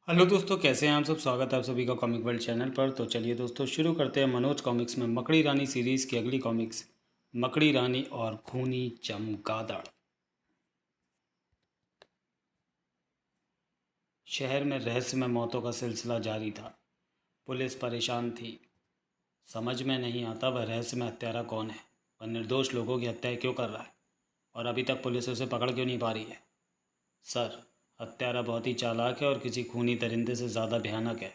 Hello दोस्तों, कैसे हैं आप सब। स्वागत है आप सभी का कॉमिक वर्ल्ड चैनल पर। तो चलिए दोस्तों, शुरू करते हैं मनोज कॉमिक्स में मकड़ी रानी सीरीज़ की अगली कॉमिक्स, मकड़ी रानी और खूनी चमगादड़। शहर में रहस्यमय मौतों का सिलसिला जारी था। पुलिस परेशान थी। समझ में नहीं आता वह रहस्यमय हत्यारा कौन है। वह निर्दोष लोगों की हत्याएं क्यों कर रहा है और अभी तक पुलिस उसे पकड़ क्यों नहीं पा रही है। सर, हत्यारा बहुत ही चालाक है और किसी खूनी दरिंदे से ज़्यादा भयानक है।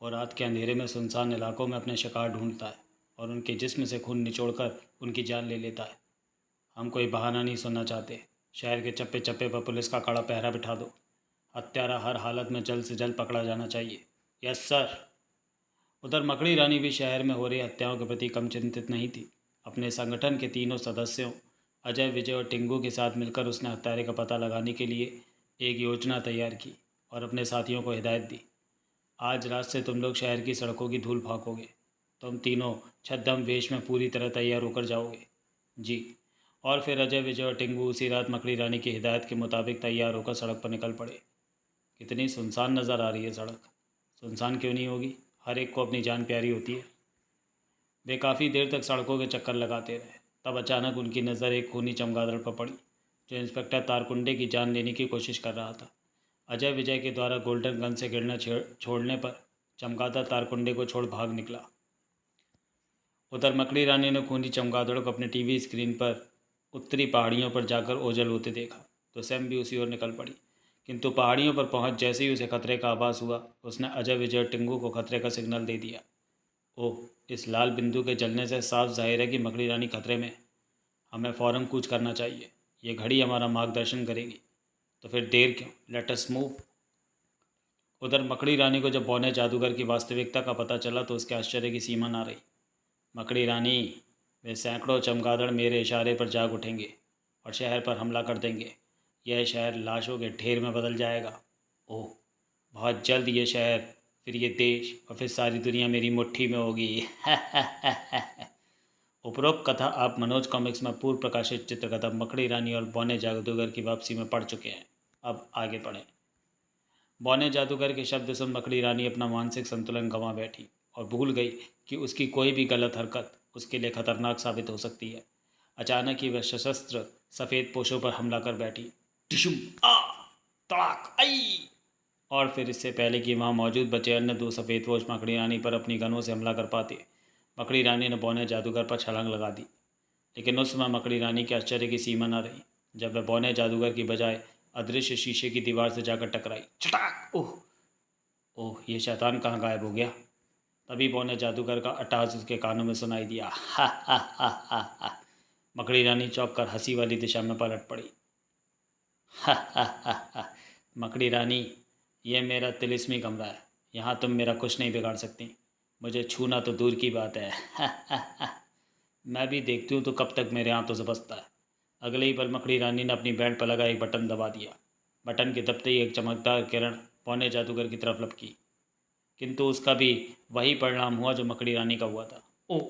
और रात के अंधेरे में सुनसान इलाकों में अपने शिकार ढूंढता है और उनके जिस्म से खून निचोड़कर उनकी जान ले लेता है। हम कोई बहाना नहीं सुनना चाहते। शहर के चप्पे चप्पे पर पुलिस का कड़ा पहरा बिठा दो। हत्यारा हर हालत में जल्द से जल्द पकड़ा जाना चाहिए। Yes sir. उधर मकड़ी रानी भी शहर में हो रही हत्याओं के प्रति कम चिंतित नहीं थी। अपने संगठन के तीनों सदस्यों अजय, विजय और टिंगू के साथ मिलकर उसने हत्यारे का पता लगाने के लिए एक योजना तैयार की और अपने साथियों को हिदायत दी। आज रात से तुम लोग शहर की सड़कों की धूल फाँकोगे। तुम तीनों छद्म वेश में पूरी तरह तैयार होकर जाओगे। जी। और फिर अजय, विजय और टिंगू उसी रात मकड़ी रानी की हिदायत के मुताबिक तैयार होकर सड़क पर निकल पड़े। कितनी सुनसान नज़र आ रही है सड़क। सुनसान क्यों नहीं होगी, हर एक को अपनी जान प्यारी होती है। वे काफ़ी देर तक सड़कों के चक्कर लगाते रहे। तब अचानक उनकी नज़र एक खूनी चमगादड़ पर पड़ी जो इंस्पेक्टर तारकुंडे की जान लेने की कोशिश कर रहा था। अजय, विजय के द्वारा गोल्डन गन से गिरना छोड़ने पर चमगादड़ तारकुंडे को छोड़ भाग निकला। उधर मकड़ी रानी ने खूनी चमगादड़ को अपने टीवी स्क्रीन पर उत्तरी पहाड़ियों पर जाकर ओझल होते देखा तो सैम भी उसी ओर निकल पड़ी। किंतु पहाड़ियों पर पहुंच जैसे ही उसे खतरे का आभास हुआ, उसने अजय, विजय और टिंगू को खतरे का सिग्नल दे दिया। ओह, इस लाल बिंदु के जलने से साफ जाहिर है कि मकड़ी रानी खतरे में है। हमें फ़ौरन कूच करना चाहिए। ये घड़ी हमारा मार्गदर्शन करेगी। तो फिर देर क्यों, लेट अस मूव। उधर मकड़ी रानी को जब बौने जादूगर की वास्तविकता का पता चला तो उसके आश्चर्य की सीमा ना रही। मकड़ी रानी, वे सैकड़ों चमगादड़ मेरे इशारे पर जाग उठेंगे और शहर पर हमला कर देंगे। यह शहर लाशों के ढेर में बदल जाएगा। ओह, बहुत जल्द ये शहर, फिर ये देश और फिर सारी दुनिया मेरी मुट्ठी में होगी। उपरोक्त कथा आप मनोज कॉमिक्स में पूर्व प्रकाशित चित्रकथा मकड़ी रानी और बौने जादूगर की वापसी में पढ़ चुके हैं। अब आगे पढ़ें। बौने जादूगर के शब्द सुन मकड़ी रानी अपना मानसिक संतुलन गंवा बैठी और भूल गई कि उसकी कोई भी गलत हरकत उसके लिए खतरनाक साबित हो सकती है। अचानक ही वह सशस्त्र सफ़ेद पोशों पर हमला कर बैठी। टिशुम, आ, तड़ाक, आई। और फिर इससे पहले कि वहाँ मौजूद बचे अन्य दो सफ़ेदपोश मकड़ी रानी पर अपनी गनों से हमला कर पाते, मकड़ी रानी ने बौने जादूगर पर छलांग लगा दी। लेकिन उस समय मकड़ी रानी के आश्चर्य की सीमा न रही जब वह बौने जादूगर की बजाय अदृश्य शीशे की दीवार से जाकर टकराई। चटाक! ओह, ओह, ये शैतान कहाँ गायब हो गया। तभी बौने जादूगर का अट्टहास उसके कानों में सुनाई दिया। हा हा हा हा हा। मकड़ी रानी चौंक कर हंसी वाली दिशा में पलट पड़ी। हा हा हा हा। मकड़ी रानी, ये मेरा तिलिस्मी कमरा है। यहाँ तुम मेरा कुछ नहीं बिगाड़ सकती। मुझे छूना तो दूर की बात है। हा हा हा। मैं भी देखती हूँ तो कब तक मेरे हाथों से बचता है। अगले ही पल मकड़ी रानी ने अपनी बैंड पर लगा एक बटन दबा दिया। बटन के दबते ही एक चमकदार किरण पौने जादूगर की तरफ लपकी। किंतु उसका भी वही परिणाम हुआ जो मकड़ी रानी का हुआ था। ओ,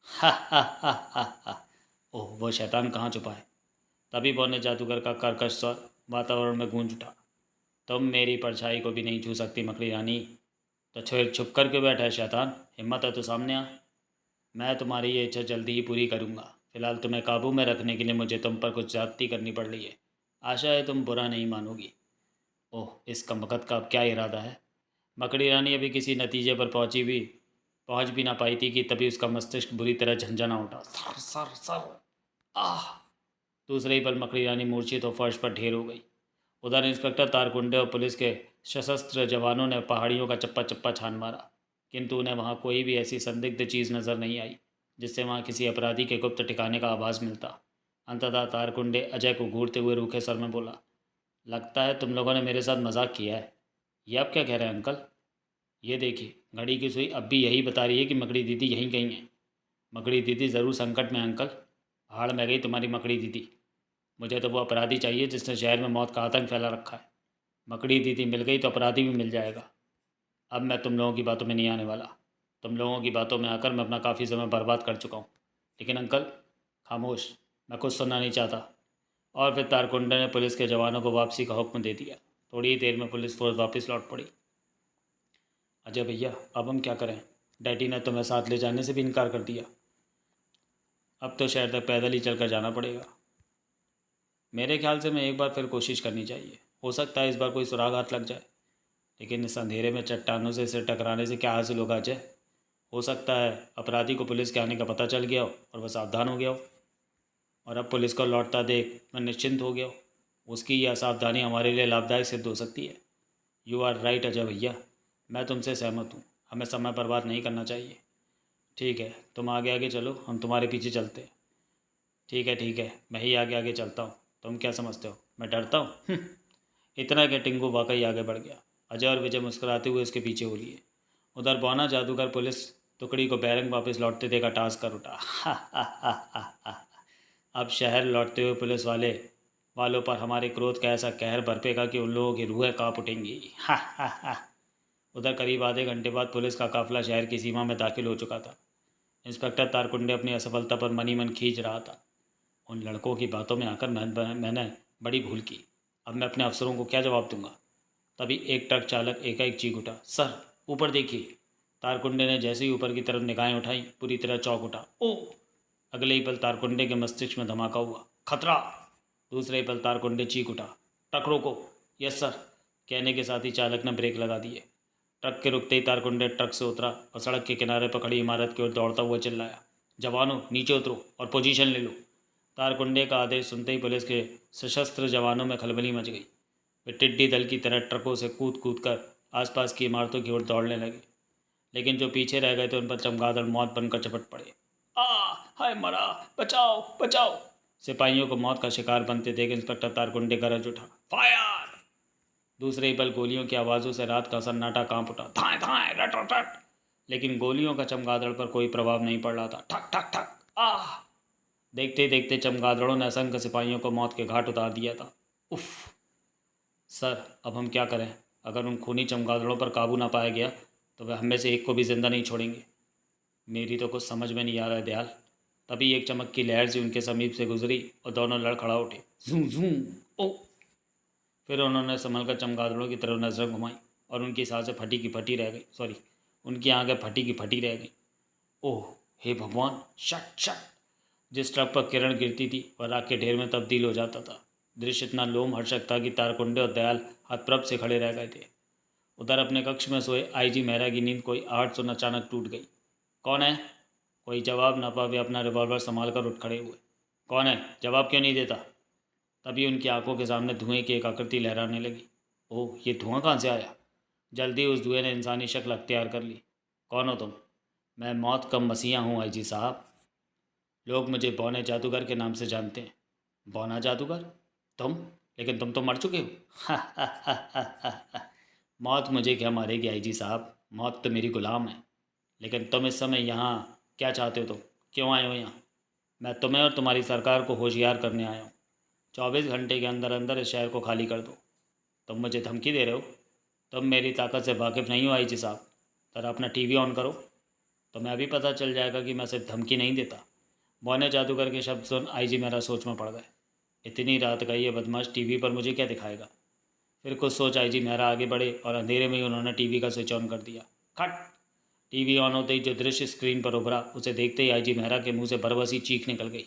हा हा हा हा हा। ओह, वह शैतान कहाँ छुपा है। तभी पौने जादूगर का कर्कश स्वर वातावरण में गूंज उठा। तुम मेरी परछाई को भी नहीं छू सकती मकड़ी रानी। तो छुप छुप कर क्यों बैठा है शैतान, हिम्मत है तो सामने आ। मैं तुम्हारी ये इच्छा जल्दी ही पूरी करूँगा। फिलहाल तुम्हें काबू में रखने के लिए मुझे तुम पर कुछ ज्यादती करनी पड़ रही है। आशा है तुम बुरा नहीं मानोगी। ओह, इस कमबख्त का अब क्या इरादा है। मकड़ी रानी अभी किसी नतीजे पर पहुंच भी ना पाई थी कि तभी उसका मस्तिष्क बुरी तरह झंझना उठा। सर सर सर, आह। दूसरे ही पल मकड़ी रानी मूर्छित और फर्श पर ढेर हो गई। उधर इंस्पेक्टर तारकुंडे और पुलिस के सशस्त्र जवानों ने पहाड़ियों का चप्पा चप्पा छान मारा, किंतु उन्हें वहाँ कोई भी ऐसी संदिग्ध चीज़ नज़र नहीं आई जिससे वहाँ किसी अपराधी के गुप्त ठिकाने का आभास मिलता। अंततः तारकुंडे अजय को घूरते हुए रूखे स्वर में बोला, लगता है तुम लोगों ने मेरे साथ मजाक किया है। ये आप क्या कह रहे हैं अंकल। ये देखिए, घड़ी की सुई अब भी यही बता रही है कि मकड़ी दीदी यहीं कहीं है। मकड़ी दीदी ज़रूर संकट में है अंकल। भाड़ में गई तुम्हारी मकड़ी दीदी। मुझे तो वो अपराधी चाहिए जिसने शहर में मौत का आतंक फैला रखा है। मकड़ी दीदी मिल गई तो अपराधी भी मिल जाएगा। अब मैं तुम लोगों की बातों में नहीं आने वाला। तुम लोगों की बातों में आकर मैं अपना काफ़ी समय बर्बाद कर चुका हूँ। लेकिन अंकल, खामोश, मैं कुछ सुनना नहीं चाहता। और फिर तारकुंडे ने पुलिस के जवानों को वापसी का हुक्म दे दिया। थोड़ी ही देर में पुलिस फोर्स वापस लौट पड़ी। अजय भैया, अब हम क्या करें? डैडी ने तुम्हें साथ ले जाने से भी इनकार कर दिया। अब तो शहर तक पैदल ही चलकर जाना पड़ेगा। मेरे ख्याल से मैं एक बार फिर कोशिश करनी चाहिए। हो सकता है इस बार कोई सुराग हाथ लग जाए। लेकिन इस अंधेरे में चट्टानों से सिर टकराने से क्या हासिल होगा अजय? हो सकता है अपराधी को पुलिस के आने का पता चल गया हो और वह सावधान हो गया हो, और अब पुलिस को लौटता देख मैं निश्चिंत हो गया हो। उसकी यह असावधानी हमारे लिए लाभदायक सिद्ध हो सकती है। यू आर राइट अजय भैया, मैं तुमसे सहमत हूँ। हमें समय बर्बाद नहीं करना चाहिए। ठीक है, तुम आगे आगे चलो, हम तुम्हारे पीछे चलते हैं। ठीक है, मैं ही आगे आगे चलता हूँ। तुम क्या समझते हो मैं डरता हूँ? इतना कि टिंकू वाकई आगे बढ़ गया। अजय और विजय मुस्कुराते हुए उसके पीछे हो लिए। उधर बौना जादूगर पुलिस टुकड़ी को बैरंग वापस लौटते देखा टास कर उठा। अब शहर लौटते हुए पुलिस वालों पर हमारे क्रोध का ऐसा कहर बरपेगा कि उन लोगों की रूहें काँप उठेंगी। उधर करीब आधे घंटे बाद पुलिस का काफिला शहर की सीमा में दाखिल हो चुका था। इंस्पेक्टर तारकुंडे अपनी असफलता पर मनी मन खींच रहा था। उन लड़कों की बातों में आकर मैंने बड़ी भूल की। अब मैं अपने अफसरों को क्या जवाब दूंगा? तभी एक ट्रक चालक एकाएक चीख उठा, सर ऊपर देखिए। तारकुंडे ने जैसे ही ऊपर की तरफ निगाहें उठाई पूरी तरह चौंक उठा। ओ! अगले ही पल तारकुंडे के मस्तिष्क में धमाका हुआ। खतरा! दूसरे ही पल तारकुंडे चीख उठा, ट्रक रोको। यस सर, कहने के साथ ही चालक ने ब्रेक लगा दिए। ट्रक के रुकते ही तारकुंडे ट्रक से उतरा और सड़क के किनारे पर खड़ी इमारत की ओर दौड़ता हुआ चिल्लाया, जवानों नीचे उतरो और पोजीशन ले लो। तारकुंडे का आदेश सुनते ही पुलिस के सशस्त्र जवानों में खलबली मच गई। वे टिड्डी दल की तरह ट्रकों से कूद कूद कर आसपास की इमारतों की ओर दौड़ने लगे। लेकिन जो पीछे रह गए थे उन पर चमगादड़ मौत बनकर चपट पड़े। आ! हाय मरा! बचाओ बचाओ! सिपाहियों को मौत का शिकार बनते देख इंस्पेक्टर तारकुंडे गरज उठा, फायर! दूसरे ही पल गोलियों की आवाज़ों से रात का सन्नाटा कांप उठा। धाए धाए रट रट रट! लेकिन गोलियों का चमगादड़ पर कोई प्रभाव नहीं पड़ रहा था। ठक ठक ठक! आह! देखते देखते चमगादड़ों ने असंख्य सिपाहियों को मौत के घाट उतार दिया था। उफ! सर अब हम क्या करें? अगर उन खूनी चमगादड़ों पर काबू ना पाया गया तो वे हम में से एक को भी जिंदा नहीं छोड़ेंगे। मेरी तो कुछ समझ में नहीं आ रहा है दयाल। तभी एक चमक की लहर सी उनके समीप से गुजरी और दोनों लड़ खड़ा उठे। जूं जूं! ओ! फिर उन्होंने संभल कर चमगादड़ों की तरफ नजरें घुमाई और उनकी सांसें फटी की फटी रह गई। सॉरी, उनकी आंखें फटी की फटी रह गई। ओह हे भगवान! Shut shut! जिस ट्रक पर किरण गिरती थी वह राख के ढेर में तब्दील हो जाता था। दृश्य इतना लोमहर्षक था कि तारकुंडे और दयाल हतप्रभ से खड़े रह गए थे। उधर अपने कक्ष में सोए आईजी मेहरा की नींद कोई आहट सुन अचानक टूट गई। कौन है? कोई जवाब न पा वे अपना रिवॉल्वर संभाल कर उठ खड़े हुए। कौन है? जवाब क्यों नहीं देता? तभी उनकी आंखों के सामने धुएं की एक आकृति लहराने लगी। ओह, ये धुआं कहाँ से आया? जल्दी उस धुएं ने इंसानी शक्ल अख्तियार कर ली। कौन हो तुम? मैं मौत कम मसीहा हूँ आईजी साहब। लोग मुझे बौने जादूगर के नाम से जानते हैं। बौना जादूगर? तुम? लेकिन तुम तो मर चुके हो। मौत मुझे क्या मारेगी आईजी साहब, मौत तो मेरी गुलाम है। लेकिन तुम इस समय यहाँ क्या चाहते हो? तुम क्यों आए हो यहाँ? मैं तुम्हें और तुम्हारी सरकार को होशियार करने आया हूँ। 24 घंटे के अंदर अंदर इस शहर को खाली कर दो। तुम मुझे धमकी दे रहे हो? तुम मेरी ताकत से वाकिफ़ नहीं हो आईजी साहब। ज़रा अपना टीवी ऑन करो, तुम्हें अभी पता चल जाएगा कि मैं सिर्फ धमकी नहीं देता। बौने जादूगर के शब्द सुन आईजी मेरा सोच में पड़ गए। इतनी रात का ये बदमाश टीवी पर मुझे क्या दिखाएगा? फिर कुछ सोच आईजी मेहरा आगे बढ़े और अंधेरे में ही उन्होंने टीवी का स्विच ऑन कर दिया। खट! टीवी ऑन होते ही जो दृश्य स्क्रीन पर उभरा उसे देखते ही आईजी मेहरा के मुंह से बरबसी चीख निकल गई।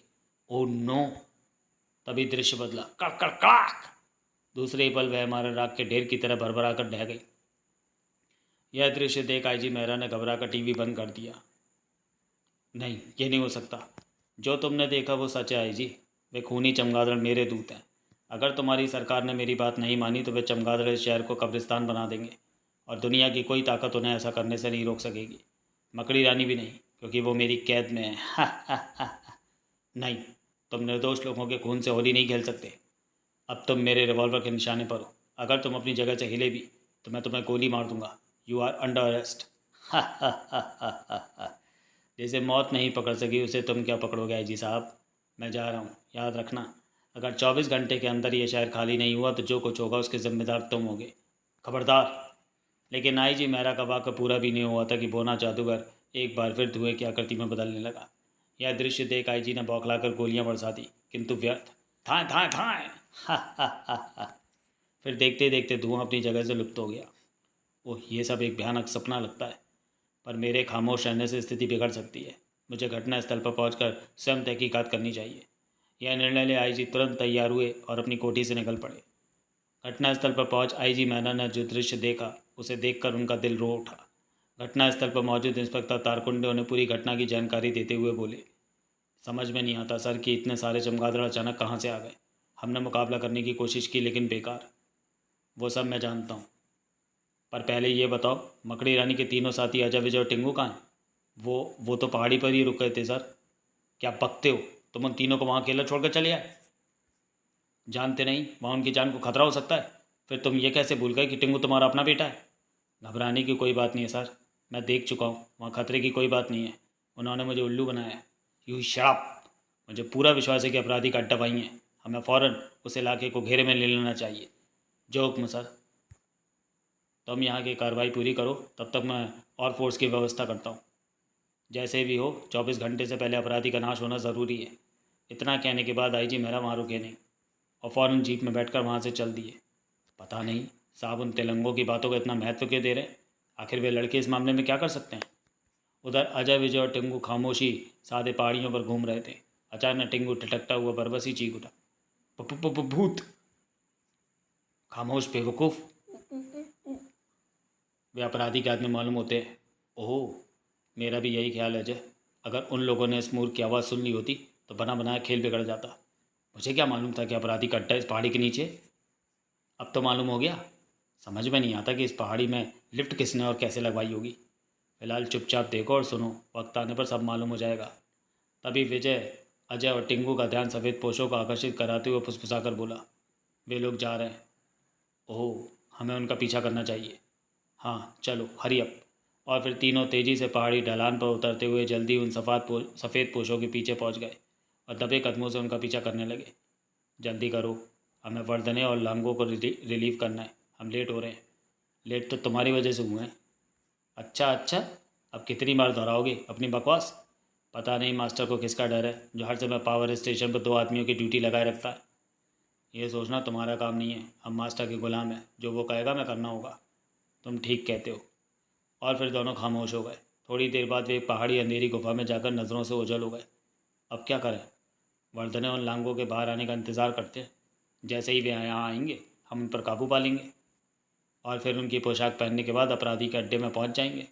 Oh no! तभी दृश्य बदला। कड़क कड़क कड़ाक! दूसरे ही पल वह हमारे राख के ढेर की तरह भरभरा कर ढह गई। यह दृश्य देख आईजी मेहरा ने घबरा कर टीवी बंद कर दिया। नहीं, ये नहीं हो सकता। जो तुमने देखा वो सच है आईजी। वे खूनी चमगादड़ मेरे दूत हैं। अगर तुम्हारी सरकार ने मेरी बात नहीं मानी तो वे चमगादड़ इस शहर को कब्रिस्तान बना देंगे और दुनिया की कोई ताकत उन्हें ऐसा करने से नहीं रोक सकेगी। मकड़ी रानी भी नहीं, क्योंकि वो मेरी कैद में है। नहीं, तुम निर्दोष लोगों के खून से होली नहीं खेल सकते। अब तुम मेरे रिवॉल्वर के निशाने पर हो। अगर तुम अपनी जगह से हिले भी तो मैं तुम्हें गोली मार दूंगा। You are under arrest. जैसे मौत नहीं पकड़ सकी उसे तुम क्या पकड़ोगे आई जी साहब? मैं जा रहा हूँ, याद रखना। अगर 24 घंटे के अंदर ये शहर खाली नहीं हुआ तो जो कुछ होगा उसके जिम्मेदार तुम होगे। खबरदार! लेकिन आई जी मेहरा का वाक़ा पूरा भी नहीं हुआ था कि बोना जादूगर एक बार फिर धुएं की आकृति में बदलने लगा। यह दृश्य देख आई जी ने बौखलाकर गोलियां बरसा दी, किंतु व्यर्थ। थाएं थाएं थाएं! फिर देखते देखते धुआं अपनी जगह से लुप्त हो गया। ओह, ये सब एक भयानक सपना लगता है, पर मेरे खामोश रहने से स्थिति बिगड़ सकती है। मुझे घटनास्थल पर पहुंचकर स्वयं तहकीकात करनी चाहिए। यह निर्णय ले आईजी तुरंत तैयार हुए और अपनी कोठी से निकल पड़े। घटनास्थल पर पहुंच आईजी मैनन ने जो दृश्य देखा, उसे देखकर उनका दिल रो उठा। घटनास्थल पर मौजूद इंस्पेक्टर तारकुंडे उन्हें पूरी घटना की जानकारी देते हुए बोले, समझ में नहीं आता सर कि इतने सारे चमगादड़ अचानक कहाँ से आ गए। हमने मुकाबला करने की कोशिश की लेकिन बेकार। वो सब मैं जानता हूँ, पर पहले ये बताओ, मकड़ी रानी के तीनों साथी अजय, विजय और टिंगू कहाँ हैं? वो तो पहाड़ी पर ही रुक गए थे सर। क्या बकते हो? तुम उन तीनों को वहाँ अकेला छोड़कर चले आए? जानते नहीं वहाँ उनकी जान को खतरा हो सकता है? फिर तुम ये कैसे भूल गए कि टिंगू तुम्हारा अपना बेटा है? घबराने की कोई बात नहीं है सर, मैं देख चुका हूँ, वहाँ खतरे की कोई बात नहीं है। उन्होंने मुझे उल्लू बनाया है। यू शराब। मुझे पूरा विश्वास है कि अपराधी का अड्डा वहीं है। हमें फ़ौरन उस इलाके को घेरे में ले लेना चाहिए। जो हुक्म सर। तुम यहाँ की कार्रवाई पूरी करो, तब तक मैं और फोर्स की व्यवस्था करता हूँ। जैसे भी हो 24 घंटे से पहले अपराधी का नाश होना ज़रूरी है। इतना कहने के बाद आईजी मेहरा वहाँ रुके नहीं और फ़ौरन जीप में बैठकर वहाँ से चल दिए। पता नहीं साहब उन तेलंगों की बातों को इतना महत्व क्यों दे रहे हैं। आखिर वे लड़के इस मामले में क्या कर सकते हैं। उधर अजय, विजय और टिंगू खामोशी सादे पहाड़ियों पर घूम रहे थे। अचानक टिंगू ठिठकता हुआ बरबसी चीख उठा, भूत! खामोश बेवकूफ़! वे अपराधी के आदमी मालूम होते हैं। ओह, मेरा भी यही ख्याल है अजय। अगर उन लोगों ने इस मूर्ख की आवाज़ सुन ली होती तो बना बनाया खेल बिगड़ जाता। मुझे क्या मालूम था कि अपराधी का अड्डा इस पहाड़ी के नीचे। अब तो मालूम हो गया। समझ में नहीं आता कि इस पहाड़ी में लिफ्ट किसने और कैसे लगवाई होगी। फिलहाल चुपचाप देखो और सुनो, वक्त आने पर सब मालूम हो जाएगा। तभी विजय, अजय और टिंगू का ध्यान सफ़ेद पोशों को आकर्षित कराते हुए फुसफुसाकर बोला, वे लोग जा रहे हैं। ओह, हमें उनका पीछा करना चाहिए। हाँ चलो, हरी अप। और फिर तीनों तेज़ी से पहाड़ी ढलान पर उतरते हुए जल्दी उन सफ़ेद पोशों के पीछे पहुंच गए और दबे कदमों से उनका पीछा करने लगे। जल्दी करो, हमें वर्दने और लांगों को रिलीव करना है। हम लेट हो रहे हैं। लेट तो तुम्हारी वजह से हुए हैं। अच्छा अच्छा, अब कितनी बार दोहराओगे अपनी बकवास। पता नहीं मास्टर को किसका डर है जो हर समय पावर स्टेशन पर 2 आदमियों की ड्यूटी लगाए रखता है। ये सोचना तुम्हारा काम नहीं है। हम मास्टर के गुलाम हैं, जो वो कहेगा मैं करना होगा। तुम ठीक कहते हो। और फिर दोनों खामोश हो गए। थोड़ी देर बाद वे एक पहाड़ी अंधेरी गुफा में जाकर नज़रों से ओझल हो गए। अब क्या करें? वर्धने और लांगों के बाहर आने का इंतज़ार करते हैं। जैसे ही वे यहाँ आएंगे हम उन पर काबू पा लेंगे और फिर उनकी पोशाक पहनने के बाद अपराधी के अड्डे में पहुँच जाएंगे।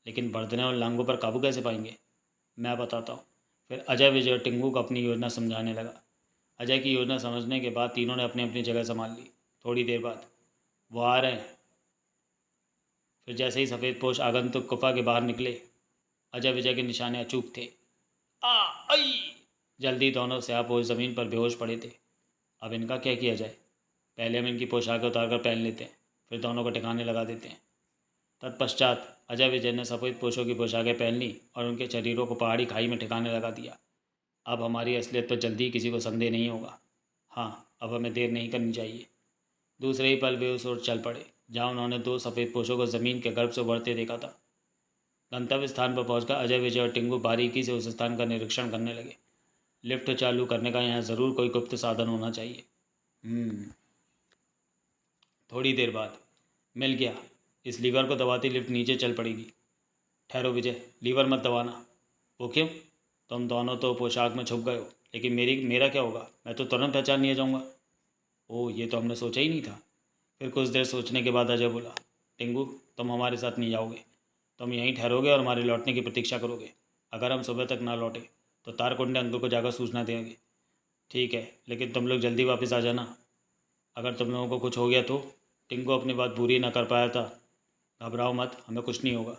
लेकिन वर्धने और लांगों पर काबू कैसे पाएंगे? मैं बताता हूँ। फिर अजय, विजय और टिंगू को अपनी योजना समझाने लगा। अजय की योजना समझने के बाद तीनों ने अपनी अपनी जगह संभाल ली। थोड़ी देर बाद वो आ रहे हैं। फिर जैसे ही सफ़ेद पोश आगंतुक गुफा के बाहर निकले, अजय विजय के निशाने अचूक थे। आ आई! जल्दी दोनों स्यापोश ज़मीन पर बेहोश पड़े थे। अब इनका क्या किया जाए? पहले हम इनकी पोशाकें उतार कर पहन लेते हैं, फिर दोनों को ठिकाने लगा देते हैं। तत्पश्चात अजय विजय ने सफ़ेद पोशों की पोशाकें पहन ली और उनके शरीरों को पहाड़ी खाई में ठिकाने लगा दिया। अब हमारी असलियत पर जल्दी किसी को संदेह नहीं होगा। हाँ, अब हमें देर नहीं करनी चाहिए। दूसरे ही पल वे उस ओर चल पड़े जहाँ उन्होंने 2 सफ़ेद पोशों को ज़मीन के गर्भ से उभरते देखा था। गंतव्य स्थान पर पहुंचकर अजय, विजय और टिंगू बारीकी से उस स्थान का निरीक्षण करने लगे। लिफ्ट चालू करने का यहाँ ज़रूर कोई गुप्त साधन होना चाहिए। थोड़ी देर बाद मिल गया। इस लीवर को दबाती लिफ्ट नीचे चल पड़ेगी। ठहरो विजय, लीवर मत दबाना। वो क्यों? तुम दोनों तो पोशाक में छुप गए हो, लेकिन मेरा क्या होगा? मैं तो तुरंत पहचान लिया जाऊँगा। ओह, ये तो हमने सोचा ही नहीं था। फिर कुछ देर सोचने के बाद अजय बोला, टिंगू, तुम हमारे साथ नहीं जाओगे। तुम यहीं ठहरोगे और हमारे लौटने की प्रतीक्षा करोगे। अगर हम सुबह तक ना लौटे तो तारकुंडे अंकल को जाकर सूचना देंगे। ठीक है, लेकिन तुम लोग जल्दी वापस आ जाना। अगर तुम लोगों को कुछ हो गया तो? टिंगू अपनी बात पूरी न कर पाया था। घबराओ मत, हमें कुछ नहीं होगा।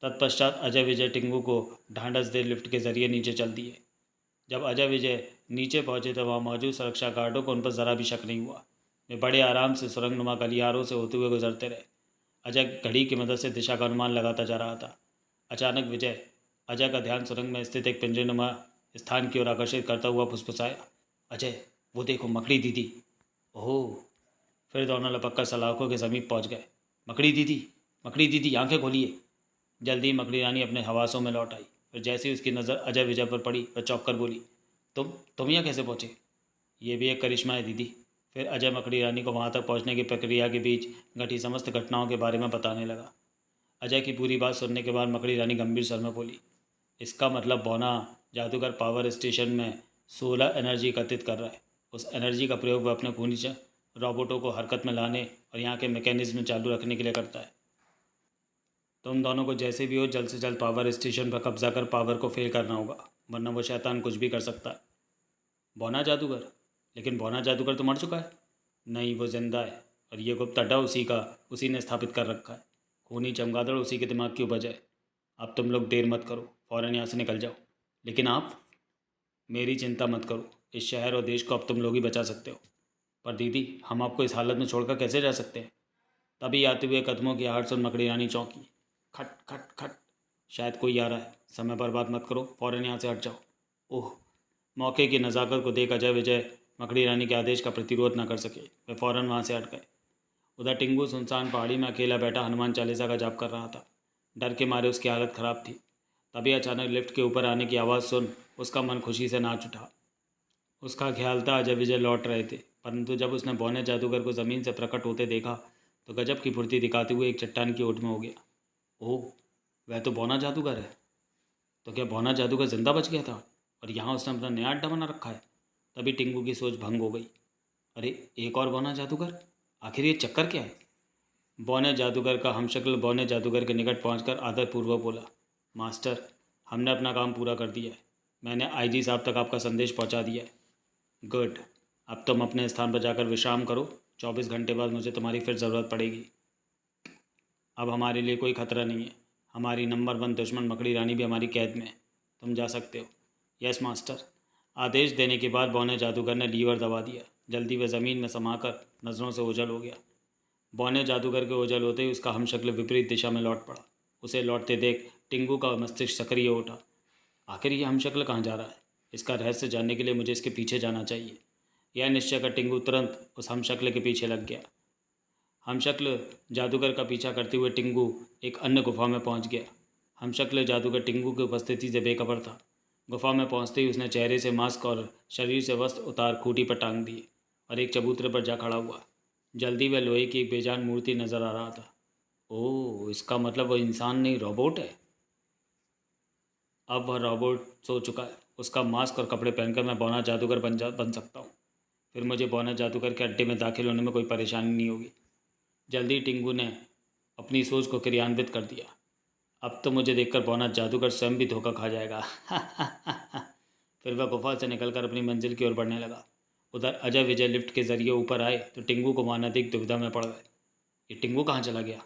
तत्पश्चात अजय, विजय टिंगू को ढांढस दे लिफ्ट के जरिए नीचे चल दिए। जब अजय, विजय नीचे पहुंचे तो वहाँ मौजूद सुरक्षा गार्डों को उन पर ज़रा भी शक नहीं हुआ। वे बड़े आराम से सुरंगनुमा गलियारों से होते हुए गुजरते रहे। अजय घड़ी की मदद से दिशा का अनुमान लगाता जा रहा था। अचानक अजय का ध्यान सुरंग में स्थित एक पिंजरेनुमा स्थान की ओर आकर्षित करता हुआ फुसफुसाया, अजय, वो देखो मकड़ी दीदी। ओह! फिर दोनों लपक कर सलाखों के समीप पहुंच गए। मकड़ी दीदी, मकड़ी दीदी, आंखें खोलिए। जल्दी ही मकड़ी रानी अपने हवासों में लौट आई। फिर जैसे ही उसकी नज़र अजय, विजय पर पड़ी, वह चौंक कर बोली, तुम यहाँ कैसे पहुँचे? ये भी एक करिश्मा है दीदी। फिर अजय मकड़ी रानी को वहाँ तक पहुँचने की प्रक्रिया के बीच घटी समस्त घटनाओं के बारे में बताने लगा। अजय की पूरी बात सुनने के बाद मकड़ी रानी गंभीर स्वर में बोली, इसका मतलब बौना जादूगर पावर स्टेशन में 16 एनर्जी एकत्रित कर रहा है। उस एनर्जी का प्रयोग वह अपने खूनी रोबोटों को हरकत में लाने और यहाँ के मैकेनिज्म चालू रखने के लिए करता है। तुम दोनों को जैसे भी हो जल्द से जल्द पावर स्टेशन पर कब्जा कर पावर को फेल करना होगा, वरना वो शैतान कुछ भी कर सकता है। बौना जादूगर? लेकिन बौना जादूगर तो मर चुका है। नहीं, वो जिंदा है और ये गुप्त अड्डा उसी ने स्थापित कर रखा है। खूनी चमगादड़ उसी के दिमाग की उपज है। अब तुम लोग देर मत करो, फ़ौरन यहाँ से निकल जाओ। लेकिन आप? मेरी चिंता मत करो, इस शहर और देश को अब तुम लोग ही बचा सकते हो। पर दीदी, हम आपको इस हालत में छोड़कर कैसे जा सकते हैं? तभी आते हुए कदमों की आहट सुन मकड़ी रानी चौंकी। खट खट खट, शायद कोई आ रहा है। समय बर्बाद मत करो, फ़ौरन यहाँ से हट जाओ। ओह! मौके की नज़ाकत को देख अजय विजय मकड़ी रानी के आदेश का प्रतिरोध न कर सके। वे फ़ौरन वहाँ से हट गए। उधर टिंगू सुनसान पहाड़ी में अकेला बैठा हनुमान चालीसा का जाप कर रहा था। डर के मारे उसकी हालत ख़राब थी। तभी अचानक लिफ्ट के ऊपर आने की आवाज़ सुन उसका मन खुशी से नाच उठा। उसका ख्याल था अजय विजय लौट रहे थे, परंतु जब उसने बौने जादूगर को ज़मीन से प्रकट होते देखा तो गजब की फुर्ती दिखाते हुए एक चट्टान की ओट में हो गया। ओह, वह तो बौना जादूगर है। तो क्या बौना जादूगर जिंदा बच गया था और यहाँ उसने अपना नया अड्डा बना रखा है? तभी टिंगू की सोच भंग हो गई। अरे, एक और बौना जादूगर? आखिर ये चक्कर क्या है? बौने जादूगर का हमशक्ल बौने जादूगर के निकट पहुंचकर आदरपूर्वक बोला, मास्टर, हमने अपना काम पूरा कर दिया है। मैंने आईजी साहब तक आपका संदेश पहुंचा दिया है। गुड। अब तुम अपने स्थान पर जाकर विश्राम करो। 24 घंटे बाद मुझे तुम्हारी फिर ज़रूरत पड़ेगी। अब हमारे लिए कोई खतरा नहीं है। हमारी नंबर 1 दुश्मन मकड़ी रानी भी हमारी कैद में है। तुम जा सकते हो। Yes master. आदेश देने के बाद बौने जादूगर ने लीवर दबा दिया। जल्दी वह ज़मीन में समाकर नज़रों से ओझल हो गया। बौने जादूगर के ओझल होते ही उसका हमशक्ल विपरीत दिशा में लौट पड़ा। उसे लौटते देख टिंगू का मस्तिष्क सक्रिय उठा। आखिर ये हमशक्ल कहाँ जा रहा है? इसका रहस्य जानने के लिए मुझे इसके पीछे जाना चाहिए। यह निश्चय कर टिंगू तुरंत उस हमशक्ल के पीछे लग गया। हमशक्ल जादूगर का पीछा करते हुए टिंगू एक अन्य गुफा में पहुंच गया। हमशक्ल जादूगर टिंगू की उपस्थिति से बेखबर था। गुफा में पहुंचते ही उसने चेहरे से मास्क और शरीर से वस्त्र उतार खूंटी पर टांग दिए और एक चबूतरे पर जा खड़ा हुआ। जल्दी वह लोहे की एक बेजान मूर्ति नजर आ रहा था। ओह, इसका मतलब वह इंसान नहीं रोबोट है। अब वह रोबोट सो चुका है। उसका मास्क और कपड़े पहनकर मैं बौना जादूगर बन सकता हूँ। फिर मुझे बौना जादूगर के अड्डे में दाखिल होने में कोई परेशानी नहीं होगी। जल्दी टिंगू ने अपनी सोच को क्रियान्वित कर दिया। अब तो मुझे देखकर बौना जादूगर स्वयं भी धोखा खा जाएगा। फिर वह गुफा से निकलकर अपनी मंजिल की ओर बढ़ने लगा। उधर अजय विजय लिफ्ट के जरिए ऊपर आए तो टिंगू को माना अधिक दुविधा में पड़ गए। ये टिंगू कहाँ चला गया?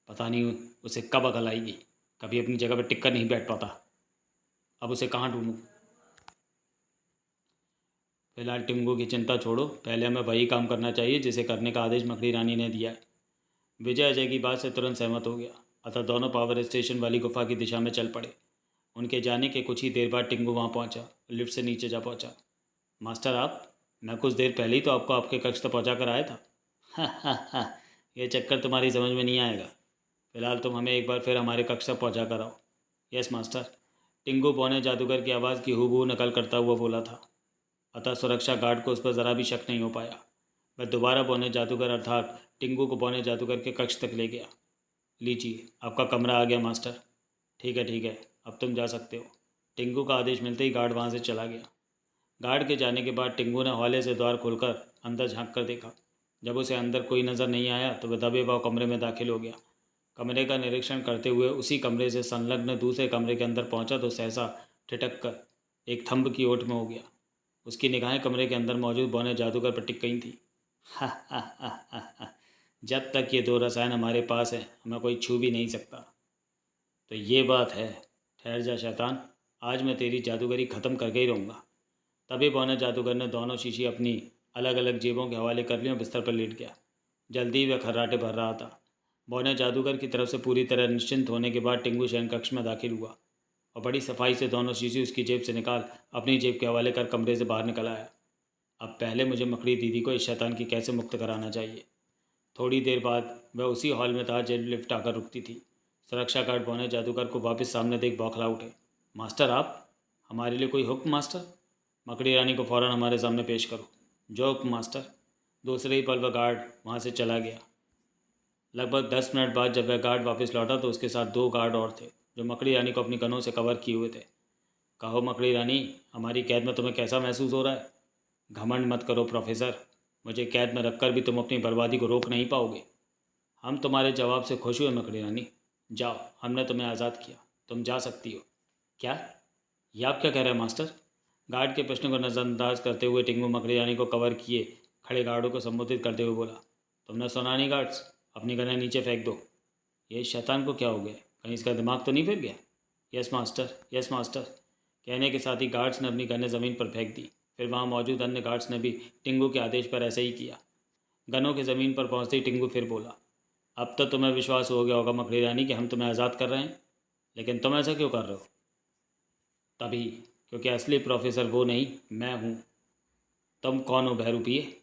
पता नहीं उसे कब अकल आएगी। कभी अपनी जगह पर टिककर नहीं बैठ पाता। अब उसे कहाँ ढूंढूं? फिलहाल टिंगू की चिंता छोड़ो, पहले हमें वही काम करना चाहिए जिसे करने का आदेश मकड़ी रानी ने दिया है। विजय अजय की बात से तुरंत सहमत हो गया। अतः दोनों पावर स्टेशन वाली गुफा की दिशा में चल पड़े। उनके जाने के कुछ ही देर बाद टिंगू वहाँ पहुँचा और लिफ्ट से नीचे जा पहुँचा। मास्टर आप? मैं कुछ देर पहले ही तो आपको आपके कक्ष तक पहुँचा कर आया था। हा हा हा, ये चक्कर तुम्हारी समझ में नहीं आएगा। फिलहाल तुम हमें एक बार फिर हमारे कक्ष तक पहुँचा कर आओ। Yes master. टिंगू बौने जादूगर की आवाज़ की हूबहू नकल करता हुआ बोला था। अतः सुरक्षा गार्ड को उस पर ज़रा भी शक नहीं हो पाया। वह दोबारा बौने जादूगर अर्थात टिंगू को बौने जादूगर के कक्ष तक ले गया। लीजिए, आपका कमरा आ गया मास्टर। ठीक है ठीक है, अब तुम जा सकते हो। टिंगू का आदेश मिलते ही गार्ड वहाँ से चला गया। गार्ड के जाने के बाद टिंगू ने हौले से द्वार खोलकर अंदर झांक कर देखा। जब उसे अंदर कोई नज़र नहीं आया तो वह दबे पाँव कमरे में दाखिल हो गया। कमरे का निरीक्षण करते हुए उसी कमरे से संलग्न दूसरे कमरे के अंदर पहुंचा तो सहसा ठिठक कर एक थंब की ओट में हो गया। उसकी निगाहें कमरे के अंदर मौजूद बौने जादूगर पर टिक गई थी। हा हा हा हा हा, जब तक ये दो रसायन हमारे पास हैं हमें कोई छू भी नहीं सकता। तो ये बात है। ठहर जा शैतान, आज मैं तेरी जादूगरी ख़त्म करके ही रहूँगा। तभी बौने जादूगर ने दोनों शीशी अपनी अलग अलग जेबों के हवाले कर ली और बिस्तर पर लेट गया। जल्दी ही वह खर्राटे भर रहा था। बौने जादूगर की तरफ से पूरी तरह निश्चिंत होने के बाद टिंगू शयन कक्ष में दाखिल हुआ और बड़ी सफाई से दोनों शीशी उसकी जेब से निकाल अपनी जेब के हवाले कर कमरे से बाहर निकल आया। अब पहले मुझे मकड़ी दीदी को इस शैतान की कैसे मुक्त कराना चाहिए। थोड़ी देर बाद वह उसी हॉल में था जब लिफ्ट आकर रुकती थी। सुरक्षा गार्ड बौने जादूगर को वापस सामने देख बौखला उठे। मास्टर आप? हमारे लिए कोई हुक्म मास्टर? मकड़ी रानी को फ़ौरन हमारे सामने पेश करो। जो हुक्म मास्टर। दूसरे ही पल वह गार्ड वहाँ से चला गया। लगभग 10 मिनट बाद जब वह गार्ड वापस लौटा तो उसके साथ 2 गार्ड और थे जो मकड़ी रानी को अपनी गनों से कवर किए हुए थे। कहो मकड़ी रानी, हमारी कैद में तुम्हें कैसा महसूस हो रहा है? घमंड मत करो प्रोफेसर, मुझे कैद में रखकर भी तुम अपनी बर्बादी को रोक नहीं पाओगे। हम तुम्हारे जवाब से खुश हुए मकड़ी रानी। जाओ, हमने तुम्हें आज़ाद किया, तुम जा सकती हो। क्या? ये आप क्या कह रहे हैं मास्टर? गार्ड के प्रश्न को नज़रअंदाज करते हुए टिंगू मकड़ी रानी को कवर किए खड़े गार्डों को संबोधित करते हुए बोला, तुमने सुना नहीं गार्ड्स, अपनी गनें नीचे फेंक दो। ये शैतान को क्या हो गया? कहीं इसका दिमाग तो नहीं फिर गया? Yes master, yes master. कहने के साथ ही गार्ड्स ने अपनी गनें ज़मीन पर फेंक दी। फिर वहाँ मौजूद अन्य गार्ड्स ने भी टिंगू के आदेश पर ऐसे ही किया। गनों के ज़मीन पर पहुँचते ही टिंगू फिर बोला, अब तो तुम्हें विश्वास हो गया होगा मकड़ी रानी कि हम तुम्हें आज़ाद कर रहे हैं, लेकिन तुम ऐसा क्यों कर रहे हो? तभी, क्योंकि असली प्रोफेसर वो नहीं, मैं हूँ। तुम कौन हो बहरूपिए?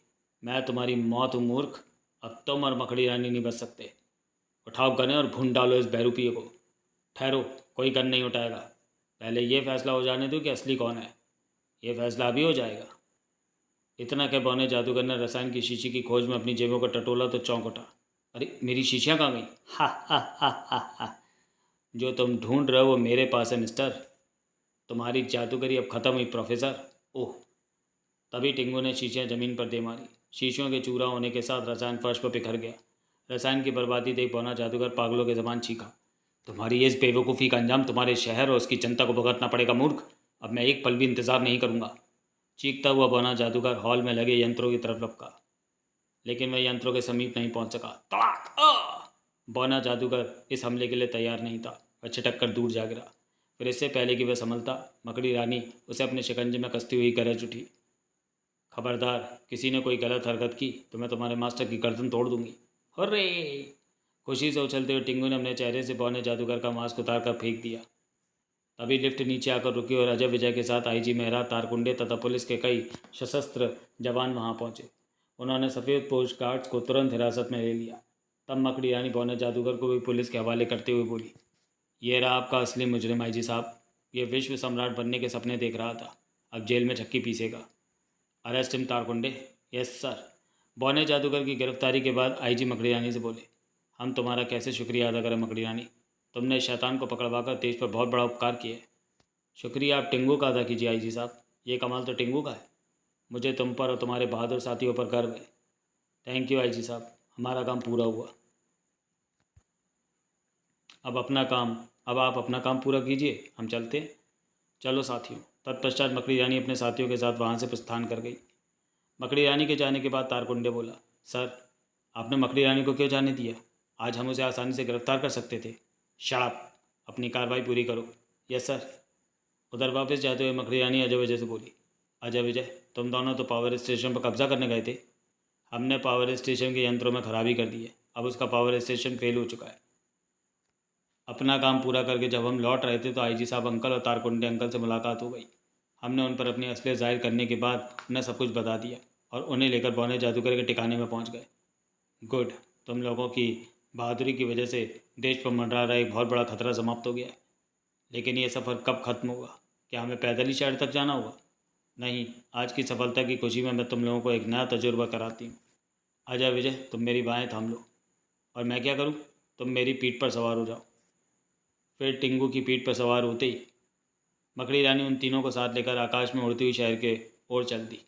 मैं तुम्हारी मौत हूँ मूर्ख। अब तुम और मकड़ी रानी नहीं बच सकते। उठाओ गने और भून डालो इस बहरूपिए को। ठहरो, कोई गन नहीं उठाएगा। पहले ये फैसला हो जाने दो कि असली कौन है। ये फैसला अभी हो जाएगा। इतना कह बौने जादूगर ने रसायन की शीशी की खोज में अपनी जेबों को टटोला तो चौंक उठा। अरे मेरी शीशियाँ कहाँ गई? हा हा हा हा हा। जो तुम ढूंढ रहे हो वो मेरे पास है मिस्टर। तुम्हारी जादूगरी अब ख़त्म हुई प्रोफेसर। ओह! तभी टिंगू ने शीशियाँ ज़मीन पर दे मारी। शीशियों के चूरा होने के साथ रसायन फर्श पर बिखर गया। रसायन की बर्बादी देख बौना जादूगर पागलों के ज़बान चीखा, तुम्हारी इस बेवकूफ़ी का अंजाम तुम्हारे शहर और उसकी जनता को भुगतना पड़ेगा मूर्ख। अब मैं एक पल भी इंतज़ार नहीं करूँगा। चीखता हुआ बौना जादूगर हॉल में लगे यंत्रों की तरफ लपका, लेकिन वह यंत्रों के समीप नहीं पहुंच सका। तड़ाक! बौना जादूगर इस हमले के लिए तैयार नहीं था। वह छिटक कर दूर जा गिरा। फिर इससे पहले कि वह संभलता, मकड़ी रानी उसे अपने शिकंजे में कसती हुई गरज उठी, खबरदार, किसी ने कोई गलत हरकत की तो मैं तुम्हारे मास्टर की गर्दन तोड़ दूंगी। हुर्रे! खुशी से उछलते हुए टिंगू ने अपने चेहरे से बौने जादूगर का मास्क उतार कर फेंक दिया। तभी लिफ्ट नीचे आकर रुकी और अजय विजय के साथ आईजी मेहरा, तारकुंडे तथा पुलिस के कई सशस्त्र जवान वहां पहुंचे। उन्होंने सफ़ेद पोस्ट गार्ड्स को तुरंत हिरासत में ले लिया। तब मकड़ी रानी बौने जादूगर को भी पुलिस के हवाले करते हुए बोली, ये रहा आपका असली मुजरिम आईजी साहब। ये विश्व सम्राट बनने के सपने देख रहा था, अब जेल में चक्की पीसेगा। Arrest him Tarkunde. Yes sir. बौने जादूगर की गिरफ्तारी के बाद आईजी मकड़ी रानी से बोले, हम तुम्हारा कैसे शुक्रिया अदा करें मकड़ी रानी। तुमने इस शैतान को पकड़वाकर देश पर बहुत बड़ा उपकार किया है। शुक्रिया आप टिंगू का अदा कीजिए आईजी साहब। ये कमाल तो टिंगू का है। मुझे तुम पर और तुम्हारे बहादुर साथियों पर गर्व है। थैंक यू आईजी साहब, हमारा काम पूरा हुआ। अब आप अपना काम पूरा कीजिए, हम चलते हैं। चलो साथियों। तत्पश्चात मकड़ी रानी अपने साथियों के साथ वहाँ से प्रस्थान कर गई। मकड़ी रानी के जाने के बाद तारकुंडे बोला, सर, आपने मकड़ी रानी को क्यों जाने दिया? आज हम उसे आसानी से गिरफ्तार कर सकते थे। शट अप, अपनी कार्रवाई पूरी करो। Yes sir. उधर वापस जाते हुए मकड़ी रानी अजय विजय से बोली, अजय विजय, तुम दोनों तो पावर स्टेशन पर कब्जा करने गए थे। हमने पावर स्टेशन के यंत्रों में खराबी कर दी है। अब उसका पावर स्टेशन फेल हो चुका है। अपना काम पूरा करके जब हम लौट रहे थे तो आईजी साहब अंकल और तारकुंडे अंकल से मुलाकात हो गई। हमने उन पर अपनी असलियत जाहिर करने के बाद उन्हें सब कुछ बता दिया और उन्हें लेकर बौने जादूगर के ठिकाने में पहुंच गए। गुड, तुम लोगों की बहादुरी की वजह से देश पर मंडरा रहा एक बहुत बड़ा खतरा समाप्त हो गया है। लेकिन ये सफ़र कब ख़त्म होगा? क्या हमें पैदल ही शहर तक जाना होगा? नहीं, आज की सफलता की खुशी में मैं तुम लोगों को एक नया तजुर्बा कराती हूँ। अजय विजय, तुम मेरी बाहें थाम लो। और मैं क्या करूँ? तुम मेरी पीठ पर सवार हो जाओ। फिर टिंगू की पीठ पर सवार होते ही मकड़ी रानी उन तीनों को साथ लेकर आकाश में उड़ती हुई शहर के ओर चल दी।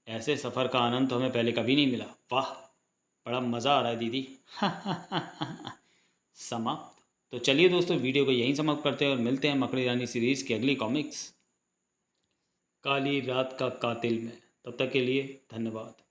ऐसे सफ़र का आनंद तो हमें पहले कभी नहीं मिला। वाह, बड़ा मज़ा आ रहा है दीदी। समाप्त। तो चलिए दोस्तों, वीडियो को यहीं समाप्त करते हैं और मिलते हैं मकड़ी रानी सीरीज़ की अगली कॉमिक्स काली रात का कातिल में। तब तक के लिए धन्यवाद।